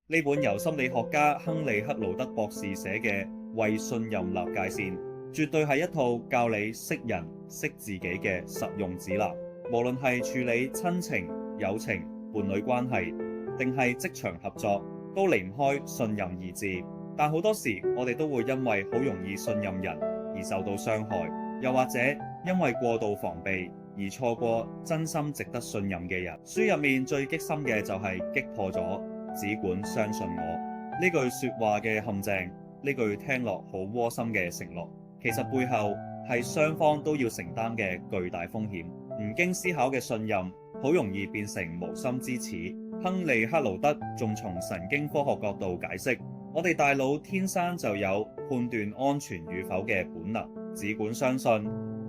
呢本由心理學家亨利克勞德博士寫嘅《為信任立界線》，絕對係一套教你識人識自己嘅實用指南。無論係處理親情、友情、伴侶關係，定係職場合作，都離唔開信任二字。但好多時，我哋都會因為好容易信任人而受到傷害，又或者因為過度防備而錯過真心值得信任嘅人。書入面最激心嘅就係擊破咗只管相信我呢句說話嘅陷阱。呢句聽落好窩心嘅承諾，其實背後係雙方都要承擔嘅巨大風險。唔經思考嘅信任，好容易變成無心之恥。亨利克勞德仲從神經科學角度解釋，我哋大腦天生就有判斷安全與否嘅本能，只管相信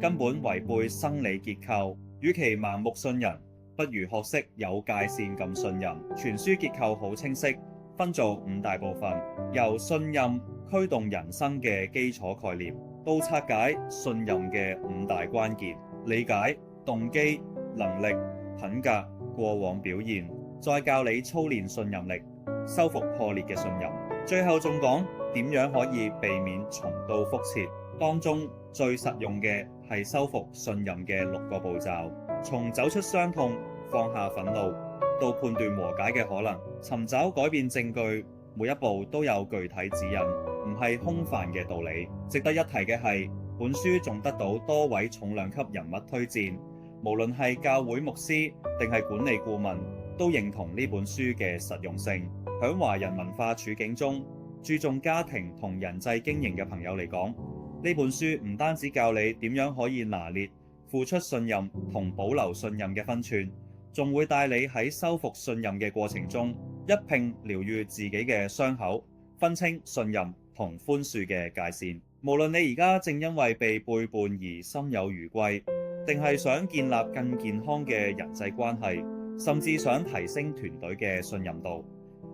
根本違背生理結構。與其盲目信任，不如學識有界線咁信任。全書結構好清晰，分做5大部分，由信任驅動人生嘅基礎概念，到拆解信任嘅5大關鍵，理解動機、能力、品格、過往表現，再教你操練信任力，修復破裂嘅信任。最後仲講點樣可以避免重蹈覆轍，當中最實用嘅係修復信任嘅6個步驟，從走出傷痛、放下憤怒，到判斷和解嘅可能，尋找改變證據，每一步都有具體指引，唔係空泛嘅道理。值得一提嘅係，本書仲得到多位重量級人物推薦，無論係教會牧師定係管理顧問，都認同呢本書嘅實用性。響華人文化處境中，注重家庭同人際經營嘅朋友嚟講，呢本書唔單止教你點樣可以拿捏付出信任同保留信任嘅分寸，仲會帶你喺修復信任嘅過程中一併療癒自己嘅傷口，分清信任同寬恕嘅界線。無論你而家正因為被背叛而心有餘悸，定係想建立更健康嘅人際關係，甚至想提升團隊嘅信任度，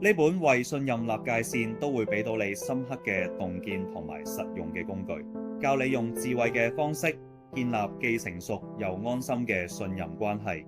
呢本為信任立界線都會俾到你深刻嘅洞見同埋實用嘅工具，教你用智慧嘅方式建立既成熟又安心嘅信任關係。